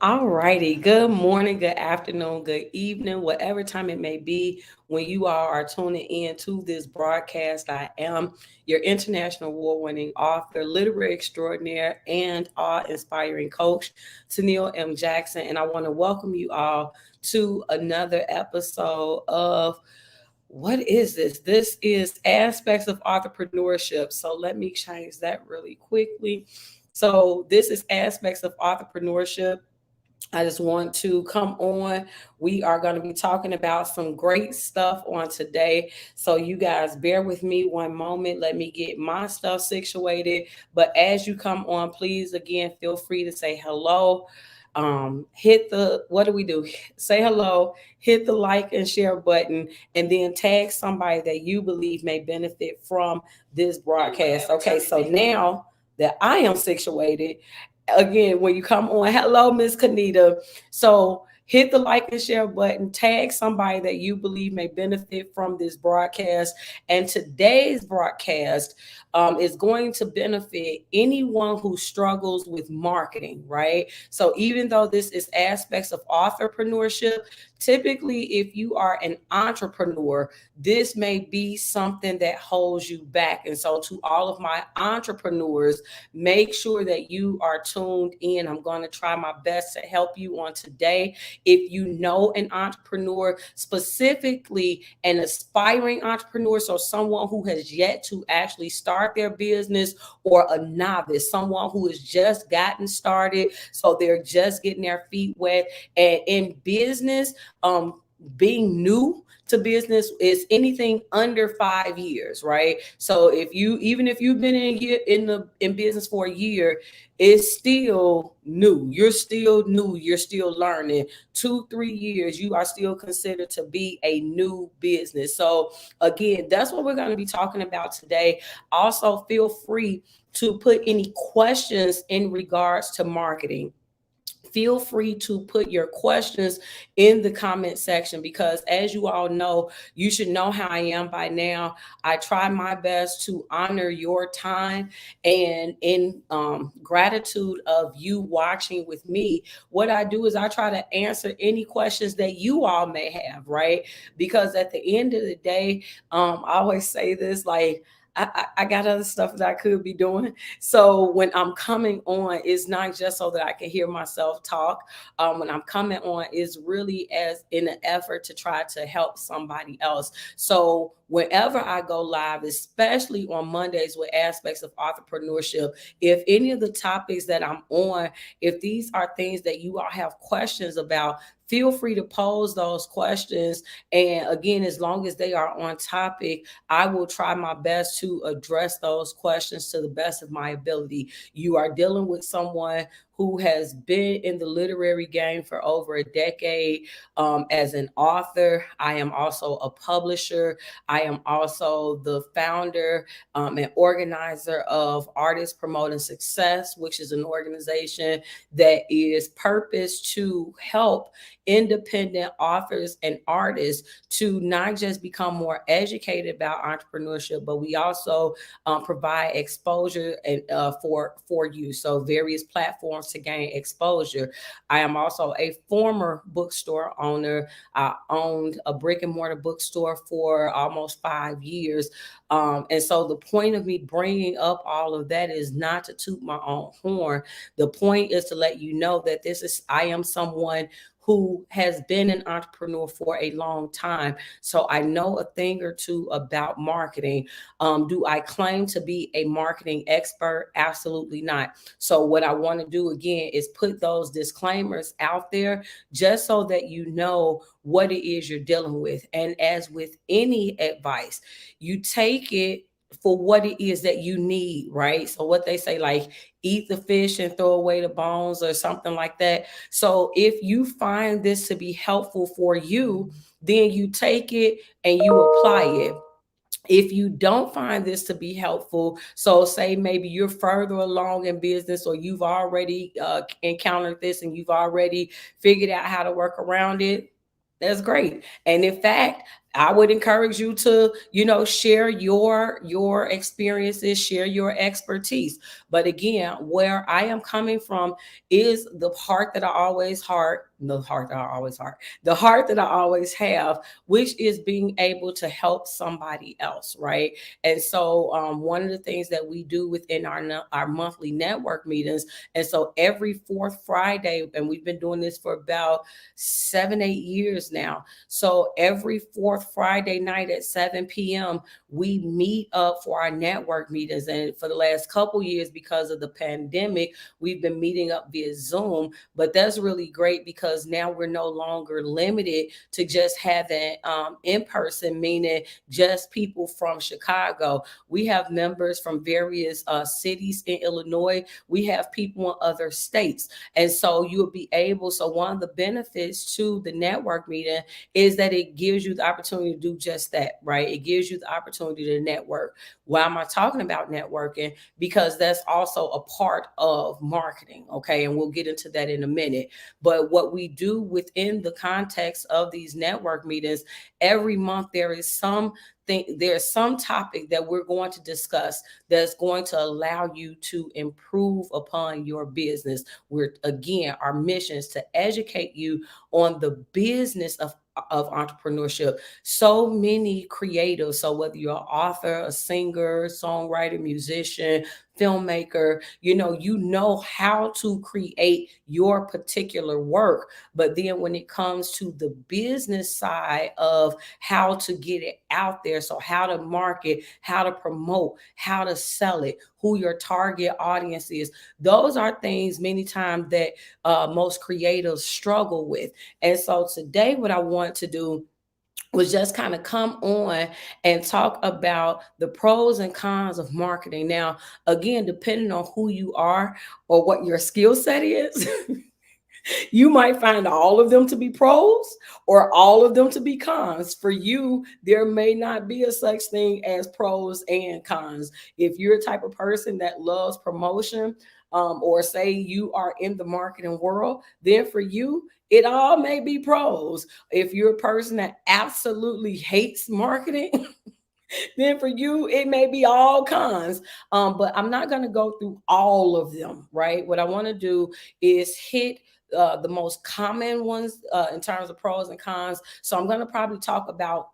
All righty. Good morning, good afternoon, good evening, whatever time it may be when you all are tuning in to this broadcast. I am your international award-winning author, literary extraordinaire, and awe-inspiring coach, Tennille M. Jackson, and I want to welcome you all to another episode of what is this? This is Aspects of Authorpreneurship. So let me change that really quickly. So this is Aspects of Authorpreneurship. I just want to come on. We are going to be talking about some great stuff on today. So, you guys, bear with me one moment. Let me get my stuff situated. But as you come on, please, again, feel free to say hello. Hit the, what do we do? Say hello, hit the like and share button, and then tag somebody that you believe may benefit from this broadcast. Okay, so now that I am situated, again, when you come on, hello, Miss Kanita. So hit the like and share button, tag somebody that you believe may benefit from this broadcast. And today's broadcast is going to benefit anyone who struggles with marketing, right? So even though this is aspects of authorpreneurship, typically if you are an entrepreneur, this may be something that holds you back. And so to all of my entrepreneurs, make sure that you are tuned in. I'm going to try my best to help you on today. If you know an entrepreneur, specifically an aspiring entrepreneur, so someone who has yet to actually start their business, or a novice, someone who has just gotten started, so they're just getting their feet wet. And in business, being new to business is anything under 5 years, right? So if you, even if you've been in business for a year, it's still new. You're still new. You're still learning. 2 3 years, you are still considered to be a new business. So again, that's what we're going to be talking about today. Also, feel free to put any questions in regards to marketing. Feel free to put your questions in the comment section, because as you all know, you should know how I am by now. I try my best to honor your time, and in gratitude of you watching with me, what I do is I try to answer any questions that you all may have, right? Because at the end of the day, I always say this, like, I got other stuff that I could be doing. So when I'm coming on, it's not just so that I can hear myself talk. When I'm coming on, is really as in an effort to try to help somebody else. So whenever I go live, especially on Mondays with aspects of entrepreneurship, if any of the topics that I'm on, if these are things that you all have questions about, feel free to pose those questions. And again, as long as they are on topic, I will try my best to address those questions to the best of my ability. You are dealing with someone who has been in the literary game for over a decade. As an author, I am also a publisher. I am also the founder and organizer of Artists Promoting Success, which is an organization that is purposed to help independent authors and artists to not just become more educated about entrepreneurship, but we also provide exposure and for you. So various platforms to gain exposure. I am also a former bookstore owner. I owned a brick and mortar bookstore for almost 5 years. And so the point of me bringing up all of that is not to toot my own horn. The point is to let you know that I am someone who has been an entrepreneur for a long time. So I know a thing or two about marketing. Do I claim to be a marketing expert? Absolutely not. So what I want to do again is put those disclaimers out there just so that you know what it is you're dealing with. And as with any advice, you take it for what it is that you need, right? So what they say, like, eat the fish and throw away the bones or something like that. So if you find this to be helpful for you, then you take it and you apply it. If you don't find this to be helpful, so say maybe you're further along in business, or you've already encountered this and you've already figured out how to work around it, that's great. And in fact, I would encourage you to, share your experiences, share your expertise. But again, where I am coming from is the heart that I always heart, the heart that I always heart, the heart that I always have, which is being able to help somebody else, right? And so, one of the things that we do within our monthly network meetings, and so every fourth Friday, and we've been doing this for about 7, 8 years now. So every fourth Friday night at 7 p.m., we meet up for our network meetings. And for the last couple years, because of the pandemic, we've been meeting up via Zoom. But that's really great because now we're no longer limited to just having in person, meaning just people from Chicago. We have members from various cities in Illinois. We have people in other states. And so you'll be able, so one of the benefits to the network meeting is that it gives you the opportunity to do just that, right? It gives you the opportunity to network. Why am I talking about networking? Because that's also a part of marketing, okay? And we'll get into that in a minute. But what we do within the context of these network meetings, every month there's some topic that we're going to discuss that's going to allow you to improve upon your business. Again, our mission is to educate you on the business of entrepreneurship. So many creatives, so whether you're an author, a singer, songwriter, musician, filmmaker, you know how to create your particular work. But then when it comes to the business side of how to get it out there, so how to market, how to promote, how to sell it, who your target audience is, those are things many times that most creatives struggle with. And so today what I want to do was just kind of come on and talk about the pros and cons of marketing. Now, again, depending on who you are or what your skill set is, you might find all of them to be pros or all of them to be cons. For you, there may not be a such thing as pros and cons. If you're a type of person that loves promotion, or say you are in the marketing world, then for you, it all may be pros. If you're a person that absolutely hates marketing, then for you, it may be all cons. But I'm not going to go through all of them, right? What I want to do is hit the most common ones in terms of pros and cons. So I'm going to probably talk about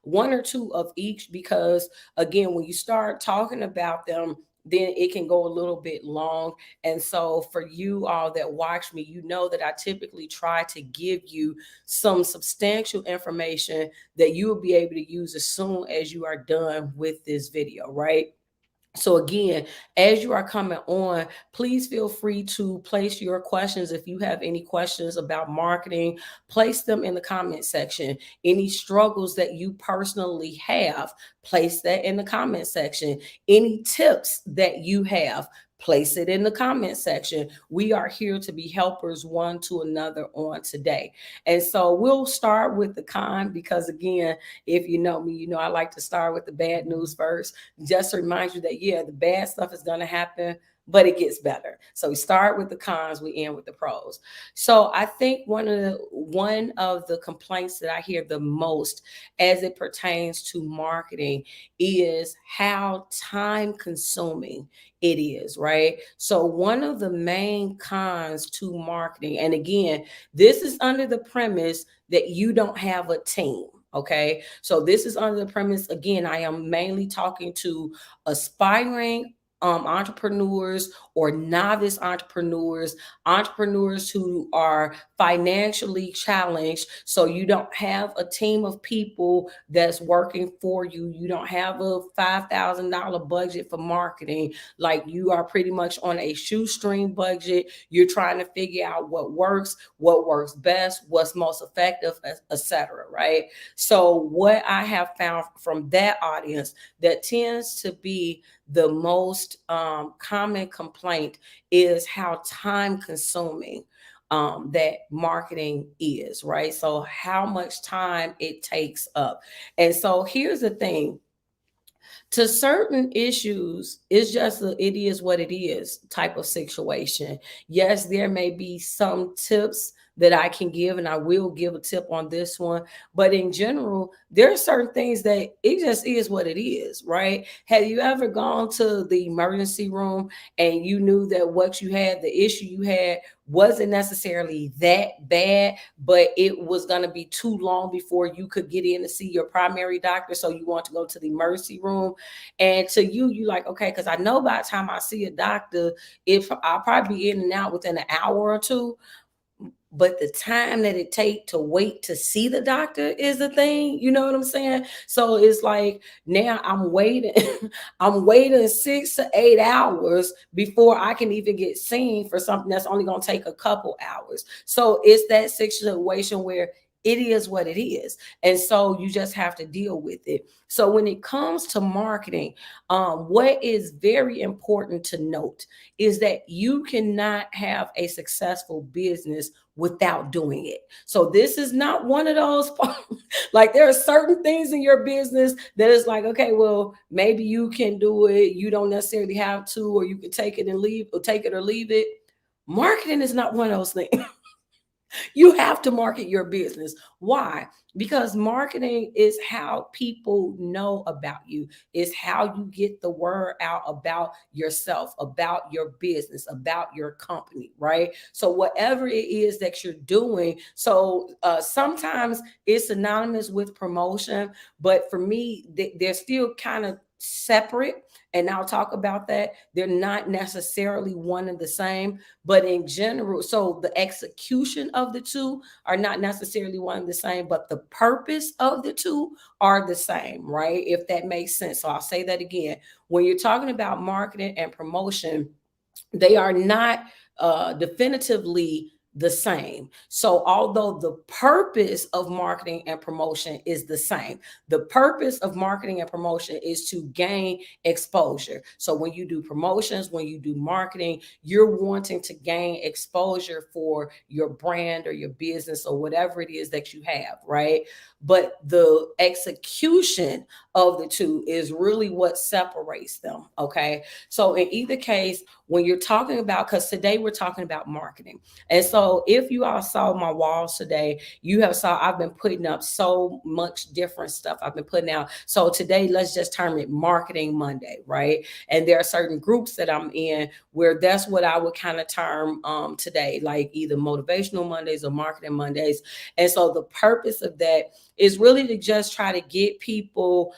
one or two of each, because again, when you start talking about them, then it can go a little bit long. And so for you all that watch me, you know that I typically try to give you some substantial information that you will be able to use as soon as you are done with this video, right? So again, as you are coming on, please feel free to place your questions. If you have any questions about marketing, place them in the comment section. Any struggles that you personally have, place that in the comment section. Any tips that you have, place it in the comment section. We are here to be helpers one to another on today. And so we'll start with the con, because again, if you know me, you know I like to start with the bad news first, just to remind you that, yeah, the bad stuff is going to happen, but it gets better. So we start with the cons, we end with the pros. So I think one of the complaints that I hear the most as it pertains to marketing is how time consuming it is, right? So one of the main cons to marketing, and again, this is under the premise that you don't have a team. Okay. So this is under the premise, again, I am mainly talking to aspiring entrepreneurs or novice entrepreneurs who are financially challenged. So you don't have a team of people that's working for you. You don't have a $5,000 budget for marketing. Like, you are pretty much on a shoestring budget. You're trying to figure out what works best, what's most effective, etc. Right? So what I have found from that audience, that tends to be the most common complaint, is how time consuming that marketing is, right? So how much time it takes up. And so here's the thing. To certain issues, it's just it is what it is type of situation. Yes, there may be some tips that I can give, and I will give a tip on this one. But in general, there are certain things that it just is what it is, right? Have you ever gone to the emergency room and you knew that what you had, the issue you had, wasn't necessarily that bad, but it was going to be too long before you could get in to see your primary doctor, so you want to go to the emergency room? And to you like, okay, because I know by the time I see a doctor, if I'll probably be in and out within an hour or two, but the time that it take to wait to see the doctor is the thing. You know what I'm saying? So it's like now I'm waiting. I'm waiting 6 to 8 hours before I can even get seen for something that's only going to take a couple hours. So it's that situation where it is what it is, and so you just have to deal with it. So when it comes to marketing, what is very important to note is that you cannot have a successful business without doing it. So this is not one of those like there are certain things in your business that is like, okay, well, maybe you can do it, you don't necessarily have to, or you can take it and leave, or take it or leave it. Marketing is not one of those things. You have to market your business. Why? Because marketing is how people know about you, is how you get the word out about yourself, about your business, about your company, right? So whatever it is that you're doing, so sometimes it's synonymous with promotion, but for me, they're still kind of separate, and I'll talk about that. They're not necessarily one and the same, but in general, so the execution of the two are not necessarily one and the same, but the purpose of the two are the same, right? If that makes sense. So I'll say that again. When you're talking about marketing and promotion, they are not definitively the same. So although the purpose of marketing and promotion is the same, the purpose of marketing and promotion is to gain exposure. So when you do promotions, when you do marketing, you're wanting to gain exposure for your brand or your business or whatever it is that you have, right? But the execution of the two is really what separates them, okay? So in either case, when you're talking about, because today we're talking about marketing. And so if you all saw my walls today, you have saw I've been putting up so much different stuff I've been putting out. So today, let's just term it Marketing Monday, right? And there are certain groups that I'm in where that's what I would kind of term today, like either Motivational Mondays or Marketing Mondays. And so the purpose of that is really to just try to get people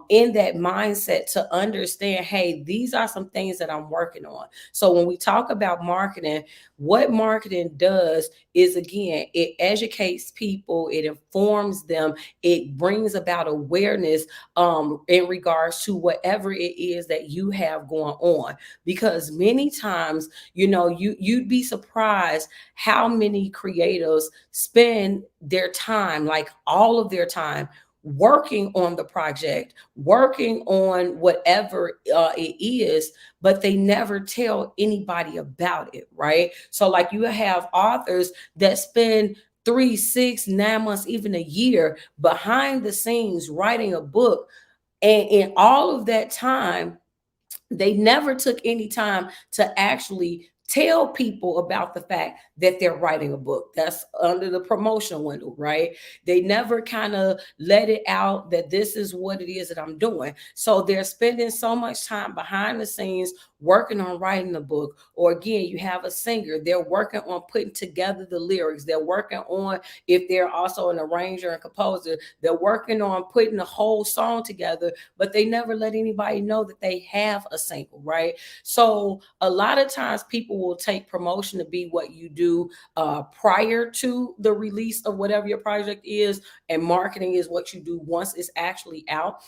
in that mindset to understand, hey, these are some things that I'm working on. So when we talk about marketing, what marketing does is, again, it educates people, it informs them, it brings about awareness in regards to whatever it is that you have going on. Because many times, you'd be surprised how many creatives spend their time, like all of their time, working on the project, working on whatever it is, but they never tell anybody about it, right? So like you have authors that spend 3, 6, 9 months, even a year behind the scenes writing a book. And in all of that time, they never took any time to actually tell people about the fact that they're writing a book. That's under the promotion window, right? They never kind of let it out that this is what it is that I'm doing. So they're spending so much time behind the scenes working on writing the book. Or again, you have a singer, they're working on putting together the lyrics. They're working on, if they're also an arranger and composer, they're working on putting the whole song together, but they never let anybody know that they have a single, right? So a lot of times people will take promotion to be what you do prior to the release of whatever your project is, and marketing is what you do once it's actually out.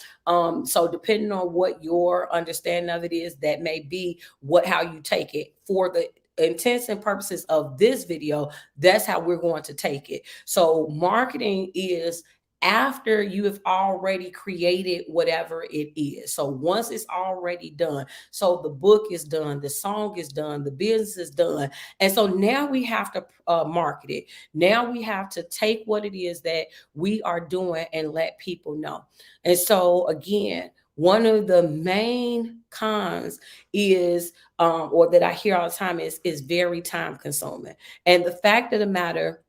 So depending on what your understanding of it is, that may be how you take it. For the intents and purposes of this video, that's how we're going to take it. So marketing is after you have already created whatever it is. So once it's already done, so the book is done, the song is done, the business is done. And so now we have to market it. Now we have to take what it is that we are doing and let people know. And so again, one of the main cons is, or that I hear all the time, is very time consuming. And the fact of the matter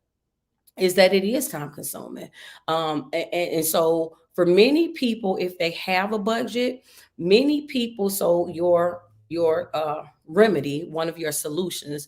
is that it is time consuming. And so for many people, if they have a budget, many people, so your remedy, one of your solutions,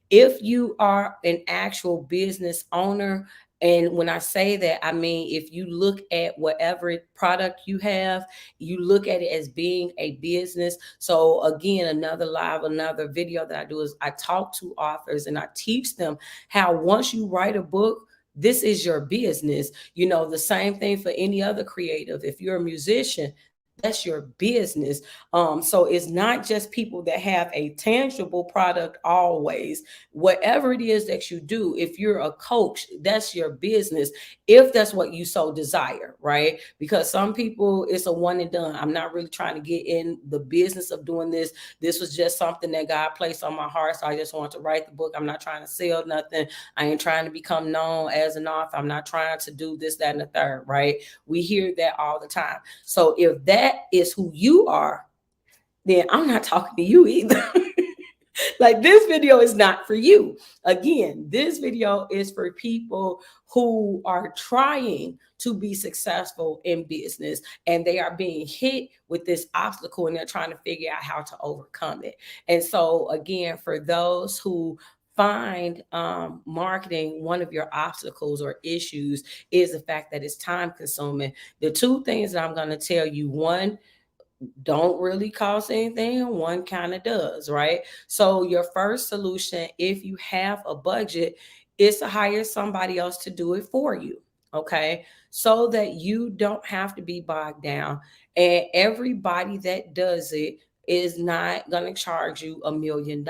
if you are an actual business owner, and when I say that, I mean, if you look at whatever product you have, you look at it as being a business. So again, another video that I do is I talk to authors and I teach them how once you write a book, this is your business. The same thing for any other creative. If you're a musician, that's your business. So it's not just people that have a tangible product always. Whatever it is that you do, if you're a coach, that's your business, if that's what you so desire, right? Because some people, it's a one and done. I'm not really trying to get in the business of doing this. This was just something that God placed on my heart. So I just wanted to write the book. I'm not trying to sell nothing. I ain't trying to become known as an author. I'm not trying to do this, that, and the third, right? We hear that all the time. So if that is who you are, then I'm not talking to you either. Like, this video is not for you. Again, this video is for people who are trying to be successful in business and they are being hit with this obstacle and they're trying to figure out how to overcome it. And so again, for those who find marketing one of your obstacles or issues is the fact that it's time consuming, the two things that I'm going to tell you: one, don't really cost anything, and one kind of does, right? So your first solution, if you have a budget, is to hire somebody else to do it for you. Okay, so that you don't have to be bogged down, and everybody that does it is not going to charge you $1 million,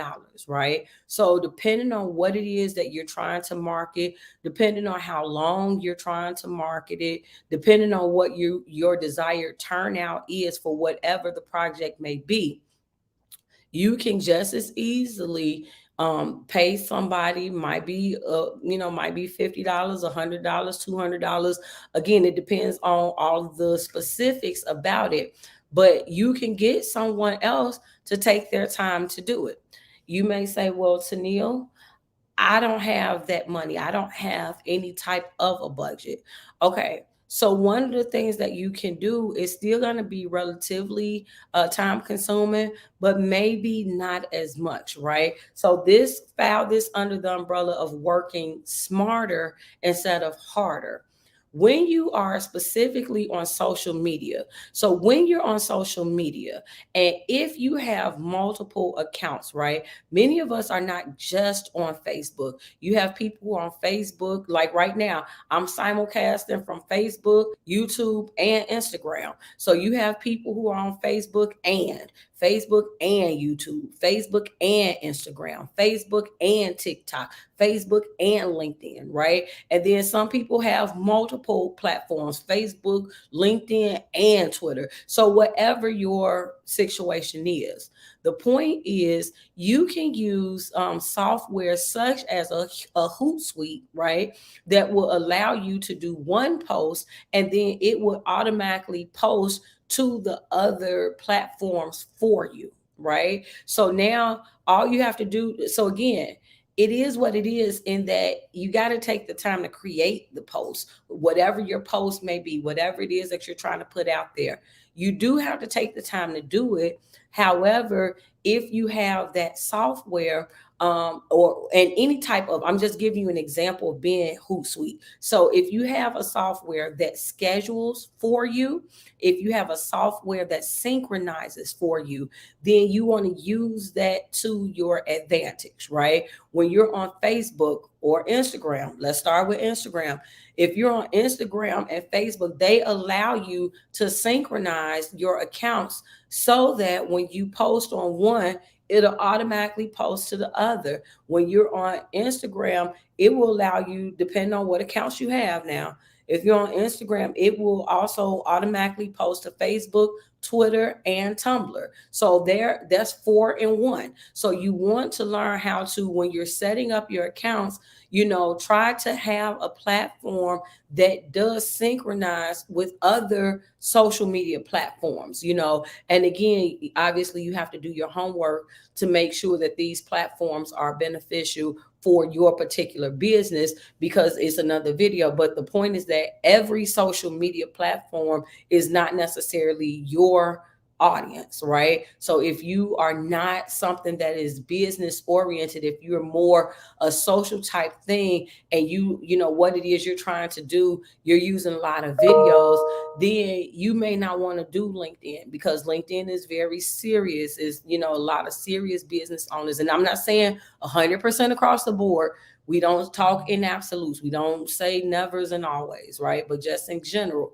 right? So depending on what it is that you're trying to market, depending on how long you're trying to market it, depending on what your desired turnout is for whatever the project may be, you can just as easily pay somebody. Might be $50, $100, $200. Again, it depends on all the specifics about it, but you can get someone else to take their time to do it. You may say, well, Tennille, I don't have that money. I don't have any type of a budget. Okay. So one of the things that you can do is still going to be relatively time consuming, but maybe not as much, right? So this under the umbrella of working smarter instead of harder. When you are specifically on social media, so when you're on social media, and if you have multiple accounts, right? Many of us are not just on Facebook. You have people who are on Facebook, like right now, I'm simulcasting from Facebook, YouTube, and Instagram. So you have people who are on Facebook and YouTube, Facebook and Instagram, Facebook and TikTok, Facebook and LinkedIn, right? And then some people have multiple platforms: Facebook, LinkedIn, and Twitter. So whatever your situation is, the point is you can use software such as a Hootsuite, right? That will allow you to do one post and then it will automatically post to the other platforms for you, right? So now all you have to do, so again, it is what it is in that you got to take the time to create the post, whatever your post may be, whatever it is that you're trying to put out there. You do have to take the time to do it. However, if you have that software, or and any type of, I'm just giving you an example of being Hootsuite. So if you have a software that schedules for you, if you have a software that synchronizes for you, then you want to use that to your advantage, right? When you're on Facebook or Instagram, let's start with Instagram. If you're on Instagram and Facebook, they allow you to synchronize your accounts so that when you post on one, it'll automatically post to the other. When you're on Instagram, it will allow you, depending on what accounts you have now. If you're on Instagram, it will also automatically post to Facebook, Twitter, and Tumblr. So that's 4 in 1. So you want to learn how to, when you're setting up your accounts, try to have a platform that does synchronize with other social media platforms. And again, obviously you have to do your homework to make sure that these platforms are beneficial for your particular business, because it's another video. But the point is that every social media platform is not necessarily your audience, right? So if you are not something that is business oriented, if you're more a social type thing, and you know what it is you're trying to do, you're using a lot of videos, then you may not want to do LinkedIn, because LinkedIn is very serious. Is a lot of serious business owners, and I'm not saying 100% across the board. We don't talk in absolutes. We don't say nevers and always, right? But just in general.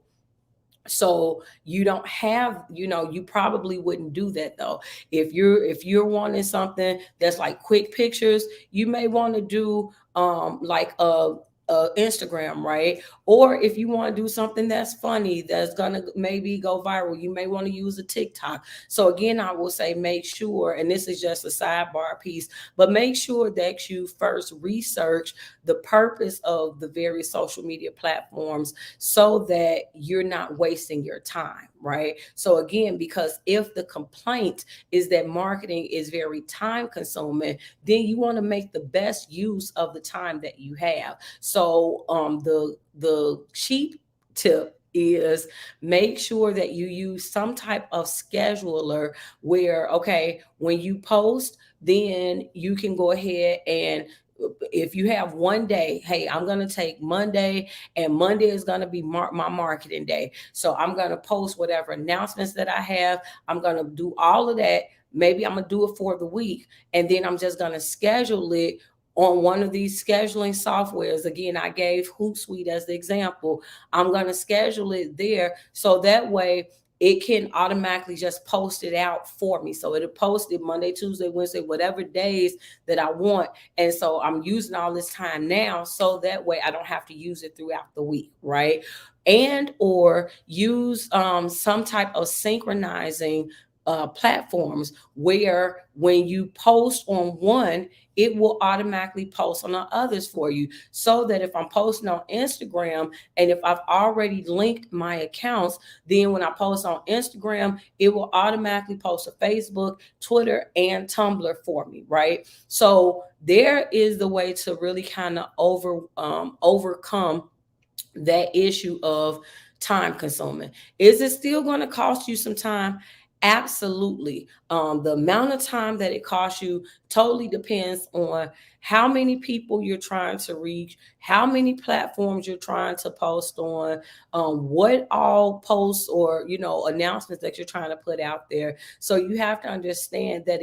So you don't have, you probably wouldn't do that though. If you're wanting something that's like quick pictures, you may want to do like a Instagram, right? Or if you want to do something that's funny, that's gonna maybe go viral, you may want to use a TikTok. So again, I will say, make sure, and this is just a sidebar piece, but make sure that you first research the purpose of the various social media platforms, so that you're not wasting your time, right? So again, because if the complaint is that marketing is very time consuming, then you want to make the best use of the time that you have. So the cheap tip is, make sure that you use some type of scheduler where, okay, when you post, then you can go ahead and, if you have one day, hey, I'm going to take Monday, and Monday is going to be my marketing day. So I'm going to post whatever announcements that I have. I'm going to do all of that. Maybe I'm going to do it for the week. And then I'm just going to schedule it on one of these scheduling softwares. Again, I gave Hootsuite as the example. I'm going to schedule it there, so that way it can automatically just post it out for me. So it'll post it Monday, Tuesday, Wednesday, whatever days that I want. And so I'm using all this time now, so that way I don't have to use it throughout the week, right? And or use some type of synchronizing platforms, where when you post on one, it will automatically post on the others for you. So that if I'm posting on Instagram, and if I've already linked my accounts, then when I post on Instagram, it will automatically post to Facebook, Twitter, and Tumblr for me, right? So there is the way to really kind of overcome that issue of time consuming. Is it still going to cost you some time? Absolutely. The amount of time that it costs you totally depends on how many people you're trying to reach, how many platforms you're trying to post on, what all posts or announcements that you're trying to put out there. So you have to understand that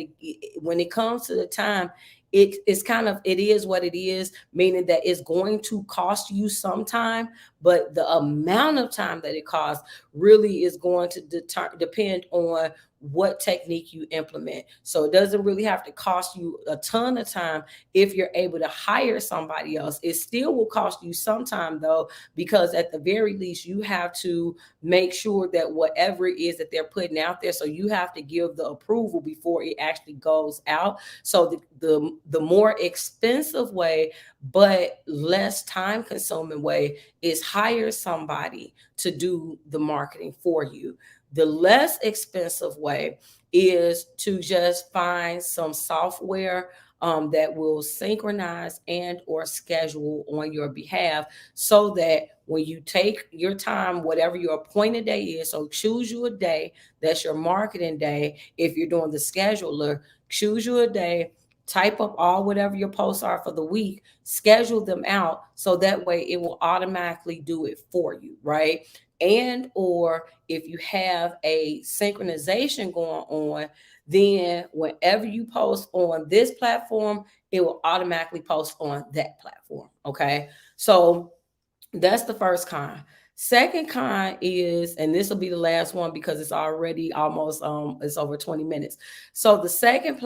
when it comes to the time, it's kind of, it is what it is, meaning that it's going to cost you some time, but the amount of time that it costs really is going to depend on what technique you implement. So it doesn't really have to cost you a ton of time if you're able to hire somebody else. It still will cost you some time though, because at the very least you have to make sure that whatever it is that they're putting out there, so you have to give the approval before it actually goes out. So the more expensive way but less time consuming way is hire somebody to do the marketing for you. The less expensive way is to just find some software that will synchronize and or schedule on your behalf, so that when you take your time, whatever your appointed day is, so choose you a day that's your marketing day. If you're doing the scheduler, choose you a day, type up all whatever your posts are for the week, schedule them out, so that way it will automatically do it for you, right? And or if you have a synchronization going on, then whenever you post on this platform, it will automatically post on that platform. Okay. So that's the first con. Second con is, and this will be the last one because it's already almost it's over 20 minutes. So the second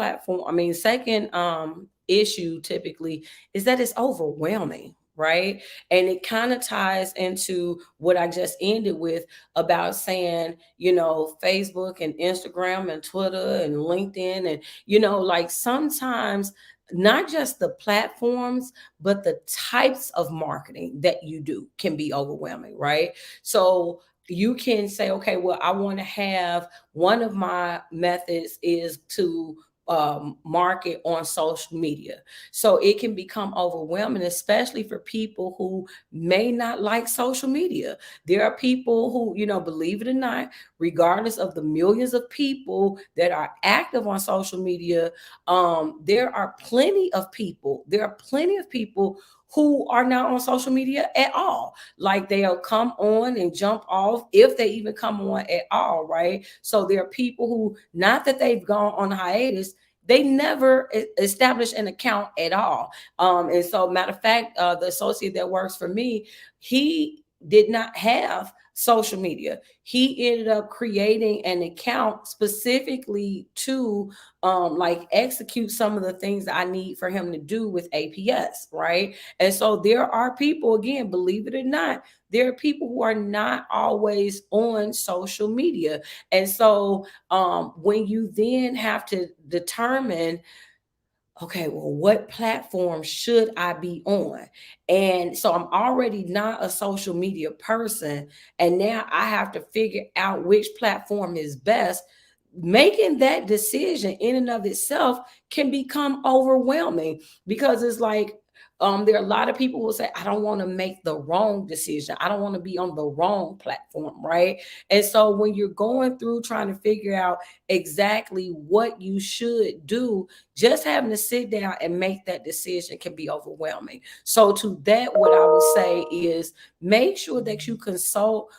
issue typically is that it's overwhelming. right? And it kind of ties into what I just ended with about saying, Facebook and Instagram and Twitter and LinkedIn. And, like sometimes not just the platforms, but the types of marketing that you do can be overwhelming, right? So you can say, okay, well, I want to have one of my methods is to market on social media. So it can become overwhelming, especially for people who may not like social media. There are people who, believe it or not, regardless of the millions of people that are active on social media, there are plenty of people who are not on social media at all. Like they'll come on and jump off if they even come on at all, right? So there are people who, not that they've gone on hiatus, they never establish an account at all. And so, matter of fact, the associate that works for me, he did not have social media. He ended up creating an account specifically to like execute some of the things that I need for him to do with APS, right? And so there are people, again, believe it or not, there are people who are not always on social media. And so when you then have to determine, okay, well, what platform should I be on? And so I'm already not a social media person. And now I have to figure out which platform is best. Making that decision in and of itself can become overwhelming because it's like, there are a lot of people who say, I don't want to make the wrong decision. I don't want to be on the wrong platform, right? And so when you're going through trying to figure out exactly what you should do, just having to sit down and make that decision can be overwhelming. So to that, what I would say is make sure that you consult,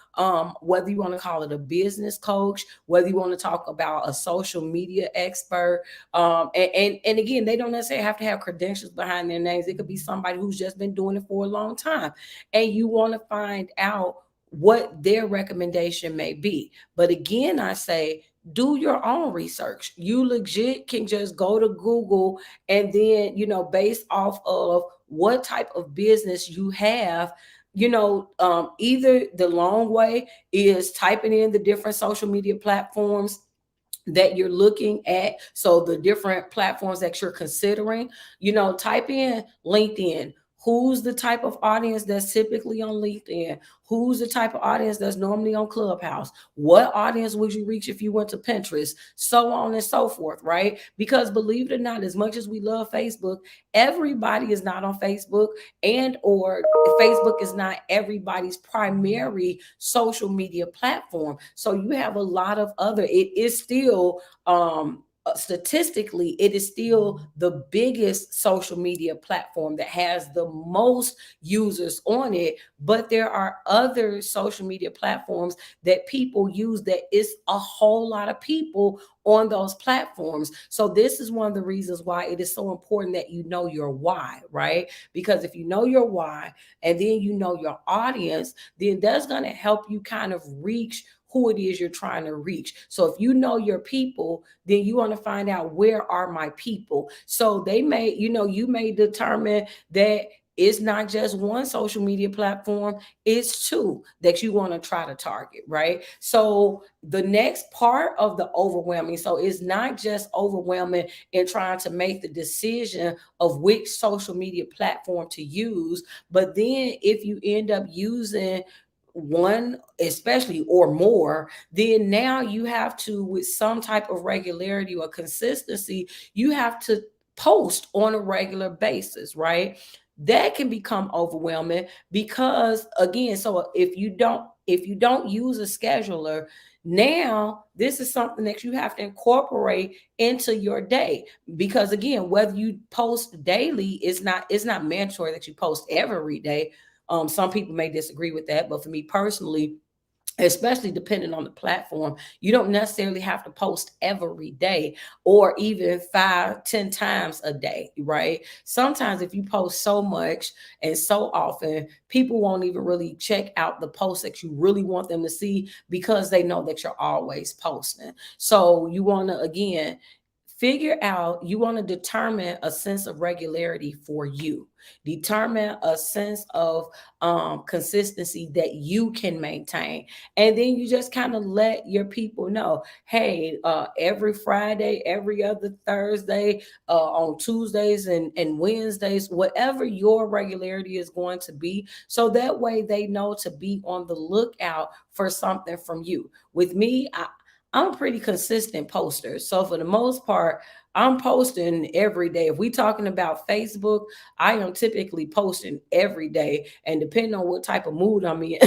whether you want to call it a business coach, whether you want to talk about a social media expert. And again, they don't necessarily have to have credentials behind their names. It could be somebody who's just been doing it for a long time. And you want to find out what their recommendation may be. But again, I say, do your own research. You legit can just go to Google and then, based off of what type of business you have, either the long way is typing in the different social media platforms that you're looking at. So the different platforms that you're considering, type in LinkedIn. Who's the type of audience that's typically on LinkedIn? Who's the type of audience that's normally on Clubhouse? What audience would you reach if you went to Pinterest? So on and so forth, right? Because believe it or not, as much as we love Facebook, everybody is not on Facebook, and or Facebook is not everybody's primary social media platform. So you have a lot of other, it is still statistically, it is still the biggest social media platform that has the most users on it. But there are other social media platforms that people use that is a whole lot of people on those platforms. So this is one of the reasons why it is so important that you know your why, right? Because if you know your why and then you know your audience, then that's going to help you kind of reach who it is you're trying to reach. So if you know your people, then you want to find out, where are my people? So they may, you may determine that it's not just one social media platform, it's two that you want to try to target, right? So the next part of the overwhelming, so it's not just overwhelming in trying to make the decision of which social media platform to use, but then if you end up using one especially or more, then now you have to, with some type of regularity or consistency, you have to post on a regular basis, right? That can become overwhelming because, again, so if you don't use a scheduler, now this is something that you have to incorporate into your day. Because again, whether you post daily, it's not mandatory that you post every day. Some people may disagree with that, but for me personally, especially depending on the platform, you don't necessarily have to post every day or even 5-10 times a day, right? Sometimes if you post so much and so often, people won't even really check out the posts that you really want them to see because they know that you're always posting. So you want to, again, figure out, you want to determine a sense of regularity for you. Determine a sense of consistency that you can maintain. And then you just kind of let your people know, hey, every Friday, every other Thursday, on Tuesdays and Wednesdays, whatever your regularity is going to be. So that way they know to be on the lookout for something from you. With me, I'm a pretty consistent poster. So for the most part, I'm posting every day. If we talking about Facebook, I am typically posting every day. And depending on what type of mood I'm in,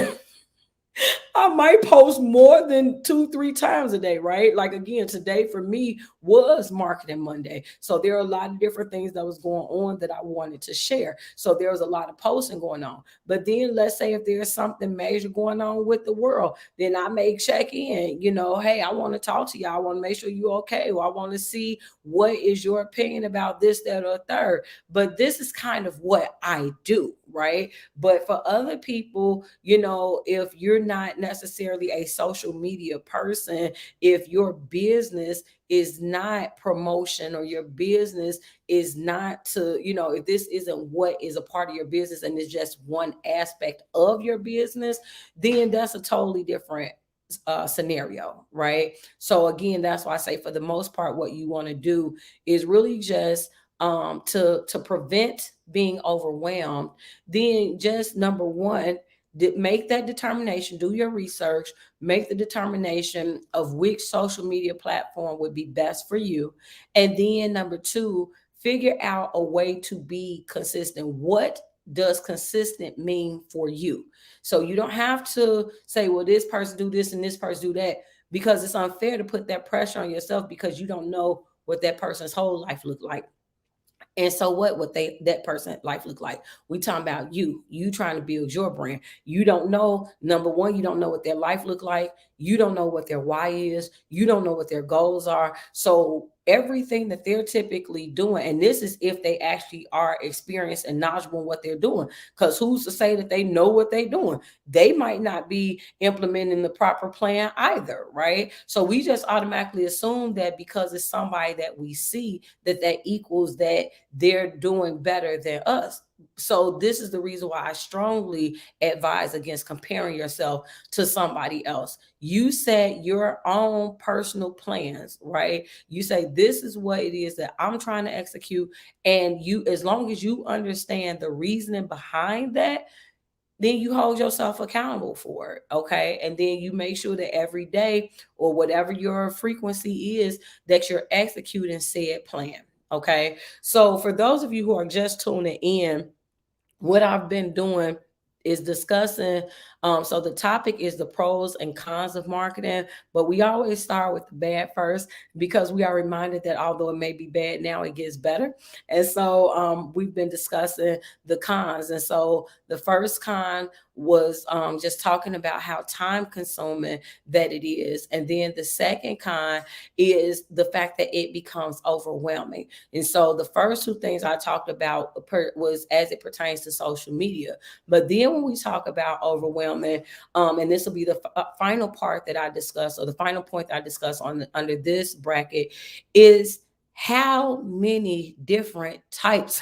I might post more than 2, 3 times a day, right? Like again, today for me was Marketing Monday. So there are a lot of different things that was going on that I wanted to share. So there was a lot of posting going on. But then let's say if there's something major going on with the world, then I may check in, hey, I want to talk to you. I want to make sure you're okay. Or I want to see what is your opinion about this, that, or third. But this is kind of what I do, right? But for other people, if you're not necessarily a social media person, if your business is not promotion, or your business is not to, if this isn't what is a part of your business and it's just one aspect of your business, then that's a totally different scenario, right? So again, that's why I say for the most part, what you want to do is really just to prevent being overwhelmed. Then just number one, make that determination, do your research, make the determination of which social media platform would be best for you. And then number two, figure out a way to be consistent. What does consistent mean for you? So you don't have to say, well, this person do this and this person do that, because it's unfair to put that pressure on yourself, because you don't know what that person's whole life look like. And so what they that person life look like? We talking about you trying to build your brand. You don't know, number one, you don't know what their life look like. You don't know what their why is. You don't know what their goals are. So everything that they're typically doing, and this is if they actually are experienced and knowledgeable in what they're doing. Because who's to say that they know what they're doing? They might not be implementing the proper plan either, right? So we just automatically assume that because it's somebody that we see, that equals that they're doing better than us. So this is the reason why I strongly advise against comparing yourself to somebody else. You set your own personal plans, right? You say, this is what it is that I'm trying to execute. And you, as long as you understand the reasoning behind that, then you hold yourself accountable for it. Okay. And then you make sure that every day, or whatever your frequency is, that you're executing said plan. Okay. So for those of you who are just tuning in, what I've been doing is discussing. So the topic is the pros and cons of marketing, but we always start with the bad first, because we are reminded that although it may be bad now, it gets better. And so we've been discussing the cons. And so the first con was just talking about how time consuming that it is. And then the second con is the fact that it becomes overwhelming. And so the first two things I talked about was as it pertains to social media. But then when we talk about overwhelming, and this will be the final part that I discuss, or the final point that I discuss under this bracket, is how many different types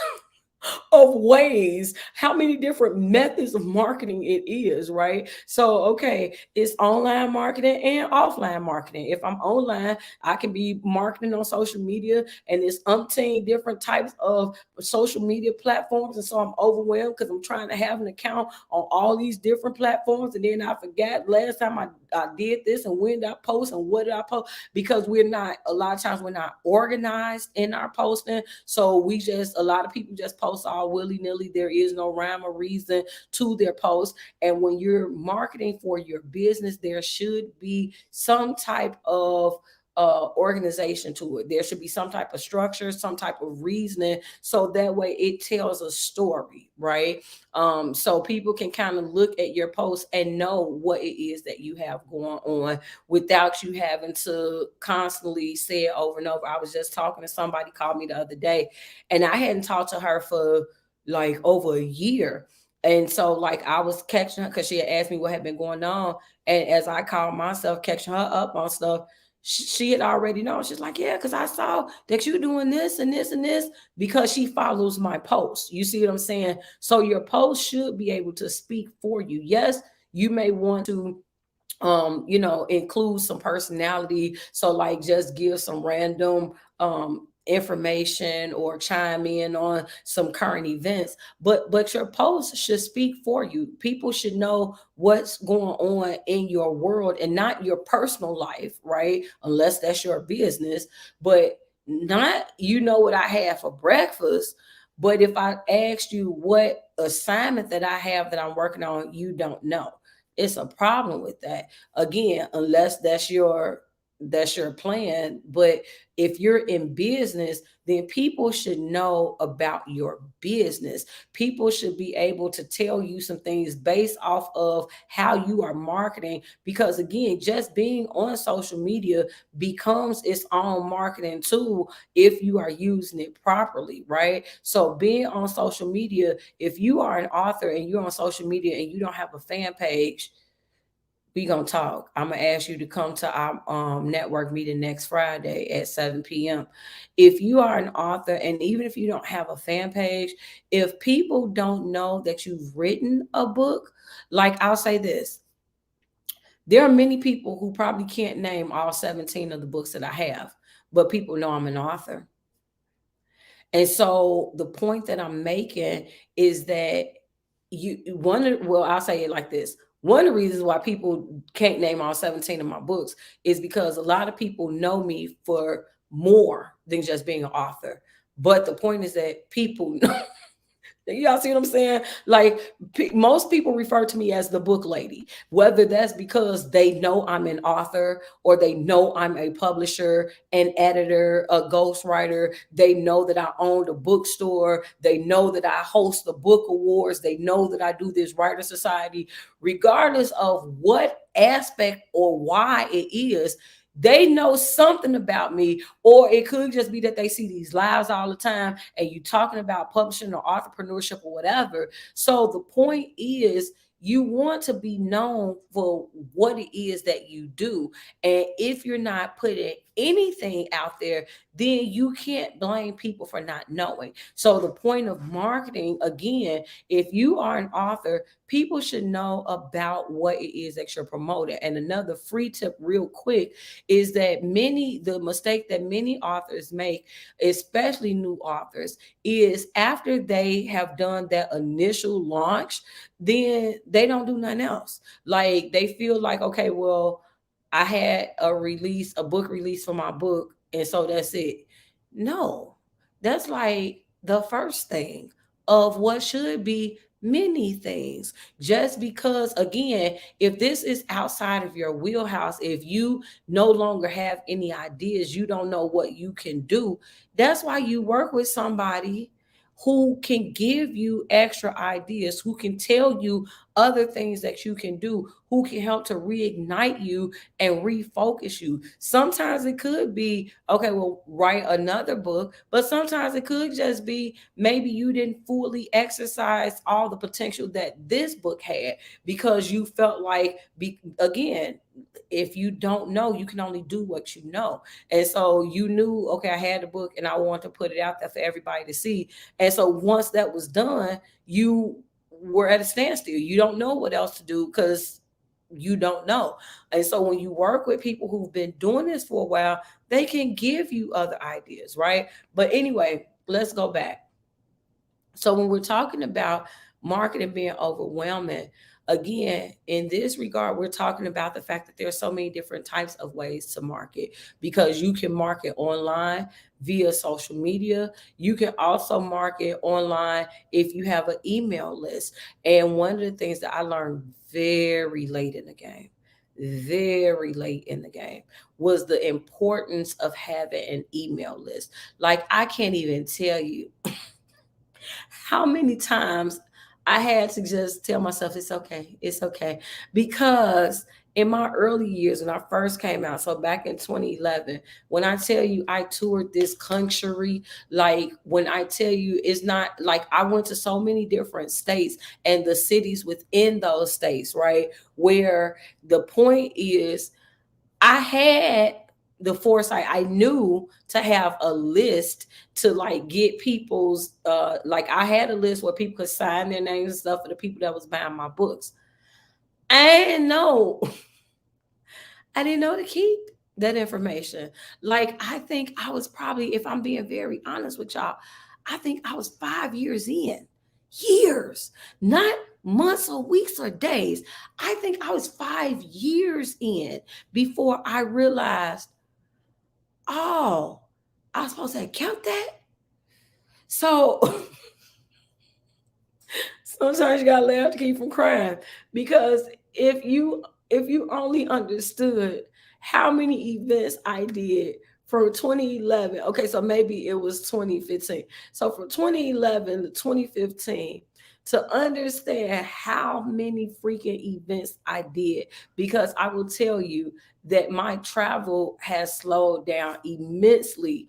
of ways, how many different methods of marketing it is, right? So, okay, it's online marketing and offline marketing. If I'm online, I can be marketing on social media, and there's umpteen different types of social media platforms. And so I'm overwhelmed because I'm trying to have an account on all these different platforms. And then I forgot last time I did this, and when did I post, and what did I post? Because a lot of times we're not organized in our posting. So a lot of people just post all willy-nilly. There is no rhyme or reason to their post. And when you're marketing for your business, there should be some type of organization to it. There should be some type of structure, some type of reasoning, so that way it tells a story, right? So people can kind of look at your post and know what it is that you have going on, without you having to constantly say it over and over. I was just talking to somebody, called me the other day, and I hadn't talked to her for like over a year. And so like I was catching her because she had asked me what had been going on. And as I called myself catching her up on stuff, she had already known. She's like, yeah, because I saw that you're doing this and this and this, because she follows my posts. You see what I'm saying? So your post should be able to speak for you. Yes, you may want to include some personality, so like just give some random information or chime in on some current events, but your post should speak for you. People should know what's going on in your world and not your personal life, right? Unless that's your business. But not, you know what I had for breakfast, but if I asked you what assignment that I have that I'm working on, you don't know. It's a problem with that. Again, unless that's your plan. But if you're in business, then people should know about your business. People should be able to tell you some things based off of how you are marketing, because again, just being on social media becomes its own marketing tool if you are using it properly, right? So being on social media, if you are an author and you're on social media and you don't have a fan page, we gonna talk. I'm gonna ask you to come to our network meeting next Friday at 7 p.m. If you are an author, and even if you don't have a fan page, if people don't know that you've written a book, like I'll say this, there are many people who probably can't name all 17 of the books that I have, but people know I'm an author. And so the point that I'm making is that well, I'll say it like this. One of the reasons why people can't name all 17 of my books is because a lot of people know me for more than just being an author. But the point is that people Y'all see what I'm saying? Like most people refer to me as the book lady, whether that's because they know I'm an author or they know I'm a publisher, an editor, a ghostwriter. They know that I own a bookstore. They know that I host the book awards. They know that I do this writer society. Regardless of what aspect or why it is, they know something about me, or it could just be that they see these lives all the time and you talking about publishing or entrepreneurship or whatever. So the point is, you want to be known for what it is that you do. And if you're not putting anything out there, then you can't blame people for not knowing. So the point of marketing, again, if you are an author, people should know about what it is that you're promoting. And another free tip real quick is that the mistake that many authors make, especially new authors, is after they have done that initial launch, then they don't do nothing else. Like they feel like, okay, well, I had a book release for my book, and so that's it. No, that's like the first thing of what should be many things. Just because, again, if this is outside of your wheelhouse, if you no longer have any ideas, you don't know what you can do, that's why you work with somebody who can give you extra ideas, who can tell you other things that you can do, who can help to reignite you and refocus you. Sometimes it could be, okay, well, write another book, but sometimes it could just be maybe you didn't fully exercise all the potential that this book had because you felt like, again, if you don't know, you can only do what you know. And so you knew, okay, I had the book and I want to put it out there for everybody to see. And so once that was done, you were at a standstill. You don't know what else to do because you don't know. And so when you work with people who've been doing this for a while, they can give you other ideas, right? But anyway, let's go back. So when we're talking about marketing being overwhelming, again, in this regard, we're talking about the fact that there's so many different types of ways to market, because you can market online via social media. You can also market online if you have an email list. And one of the things that I learned very late in the game, very late in the game, was the importance of having an email list. Like I can't even tell you how many times I had to just tell myself it's okay. Because in my early years when I first came out, so back in 2011, when I tell you I toured this country, like when I tell you, it's not like I went to so many different states and the cities within those states, right? Where the point is, I had the foresight. I knew to have a list to like get people's like I had a list where people could sign their names and stuff for the people that was buying my books. I didn't know. I didn't know to keep that information. Like I think I was probably, if I'm being very honest with y'all, I think I was 5 years in. Years, not months or weeks or days. I think I was 5 years in before I realized, oh, I was supposed to count that. So sometimes you gotta laugh to keep from crying, because if you if you only understood how many events I did from 2011, okay, so maybe it was 2015. So from 2011 to 2015, to understand how many freaking events I did, because I will tell you that my travel has slowed down immensely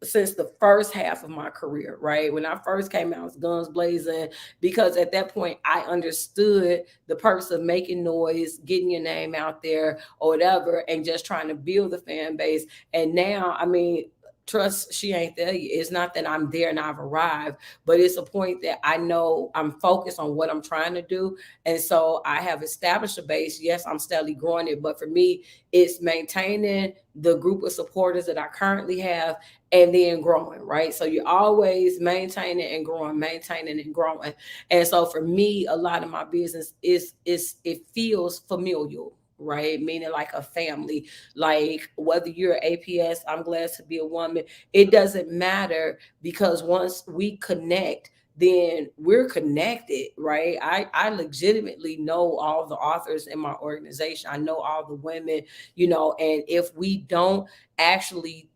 since the first half of my career, right? When I first came out, I was guns blazing, because at that point I understood the purpose of making noise, getting your name out there or whatever, and just trying to build the fan base. And now, I mean, trust, she ain't there yet. It's not that I'm there and I've arrived, but it's a point that I know I'm focused on what I'm trying to do. And so I have established a base. Yes, I'm steadily growing it, but for me, it's maintaining the group of supporters that I currently have and then growing, right? So you're always maintaining and growing, maintaining and growing. And so for me, a lot of my business is it feels familial, right? Meaning like a family. Like whether you're APS, I'm glad to be a woman. It doesn't matter, because once we connect, then we're connected, right? I legitimately know all the authors in my organization. I know all the women, and if we don't actually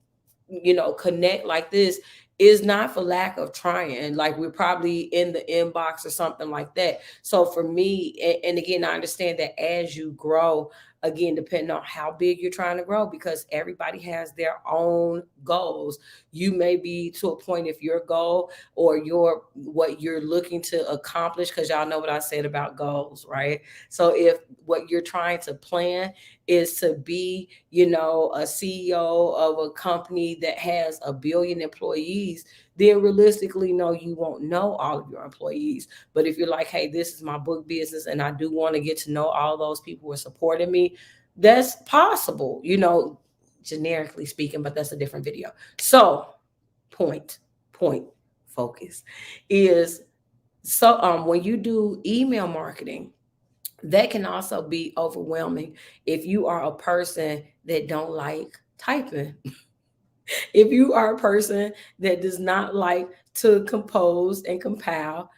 connect like this, is not for lack of trying. Like we're probably in the inbox or something like that. So for me, and again, I understand that as you grow, again, depending on how big you're trying to grow, because everybody has their own goals. You may be to a point, if your goal or your what you're looking to accomplish, because y'all know what I said about goals, right? So if what you're trying to plan is to be, a CEO of a company that has 1 billion employees, then realistically, no, you won't know all of your employees. But if you're like, hey, this is my book business and I do want to get to know all those people who are supporting me, that's possible, generically speaking, but that's a different video. So, point, focus is, so when you do email marketing, that can also be overwhelming if you are a person that don't like typing. If you are a person that does not like to compose and compile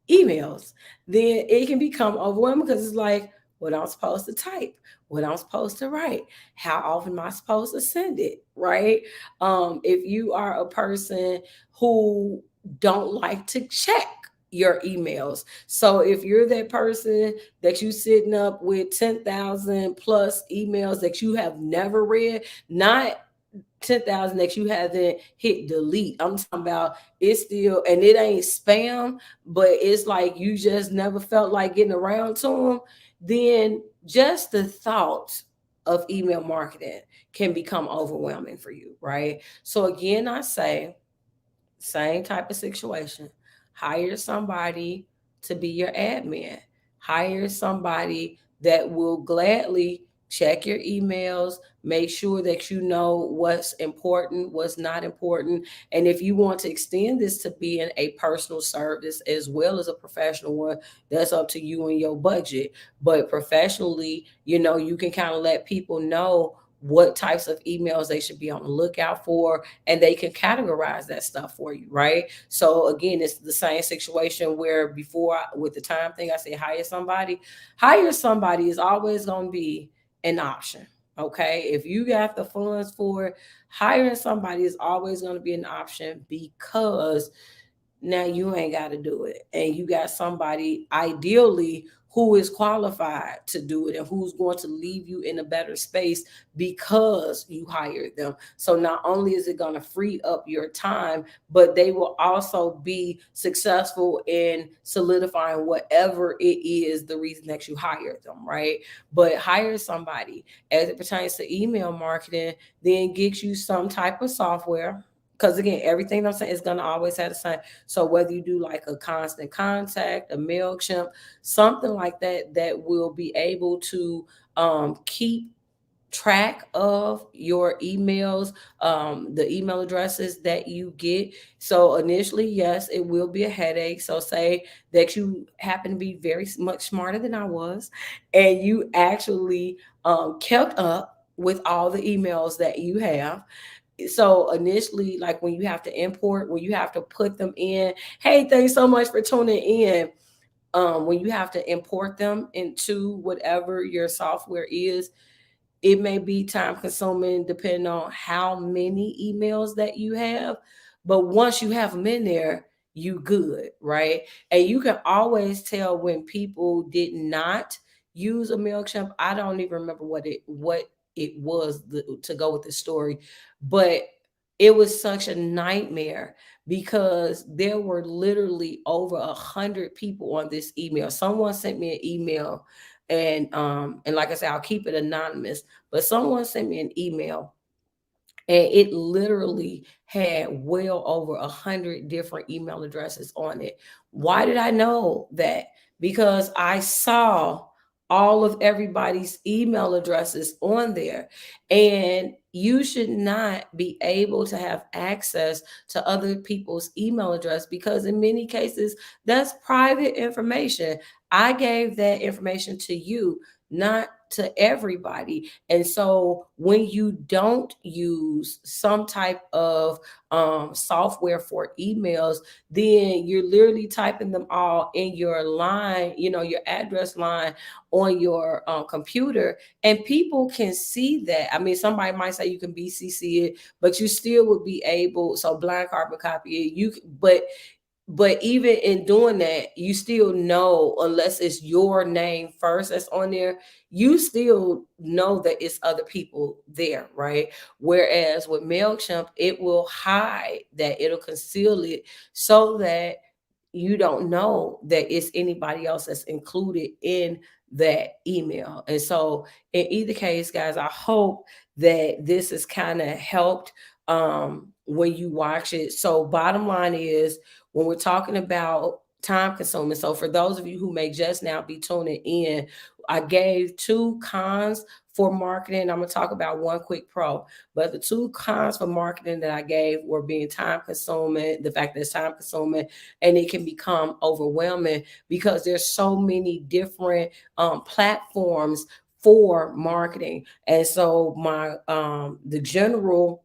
emails, then it can become overwhelming, because it's like, what I'm supposed to type, what I'm supposed to write, how often am I supposed to send it, right? If you are a person who don't like to check your emails, so if you're that person that you sitting up with 10,000 plus emails that you have never read, not 10,000 that you haven't hit delete. I'm talking about it's still, and it ain't spam, but it's like you just never felt like getting around to them. Then just the thought of email marketing can become overwhelming for you, right? So again, I say, same type of situation. Hire somebody to be your admin. Hire somebody that will gladly check your emails, make sure that you know what's important, what's not important. And if you want to extend this to being a personal service as well as a professional one, that's up to you and your budget. But professionally, you can kind of let people know what types of emails they should be on the lookout for, and they can categorize that stuff for you, right? So again, it's the same situation where before, with the time thing, I say hire somebody is always going to be an option. Okay, if you got the funds for it, hiring somebody is always going to be an option, because now you ain't got to do it, and you got somebody ideally who is qualified to do it and who's going to leave you in a better space because you hired them. So not only is it going to free up your time, but they will also be successful in solidifying whatever it is the reason that you hired them, right? But hire somebody as it pertains to email marketing, then get you some type of software. Because again, everything I'm saying is going to always have the same. So whether you do like a constant contact, a MailChimp, something like that, that will be able to keep track of your emails, the email addresses that you get. So initially, yes, it will be a headache. So say that you happen to be very much smarter than I was, and you actually kept up with all the emails that you have. So initially, like when you have to import, when you have to put them in, hey, thanks so much for tuning in. When you have to import them into whatever your software is, it may be time consuming depending on how many emails that you have. But once you have them in there, you good, right? And you can always tell when people did not use a MailChimp. I don't even remember what it was to go with the story, but it was such a nightmare because there were literally over 100 people on this email. Someone sent me an email, and like I said, I'll keep it anonymous, but someone sent me an email, and it literally had well over 100 different email addresses on it. Why did I know that? Because I saw all of everybody's email addresses on there, and you should not be able to have access to other people's email address because in many cases that's private information. I gave that information to you, not to everybody. And so when you don't use some type of software for emails, then you're literally typing them all in your line, your address line on your computer, and people can see that. I mean, somebody might say you can BCC it, but you still would be able. So blind carbon copy it. But even in doing that, you still know, unless it's your name first that's on there, you still know that it's other people there, right? Whereas with MailChimp, it will hide that, it'll conceal it so that you don't know that it's anybody else that's included in that email. And so, in either case, guys, I hope that this has kind of helped when you watch it. So, bottom line is, when we're talking about time consuming, so for those of you who may just now be tuning in, I gave two cons for marketing. I'm going to talk about one quick pro, but the two cons for marketing that I gave were being time consuming, the fact that it's time consuming, and it can become overwhelming because there's so many different platforms for marketing. And so my the general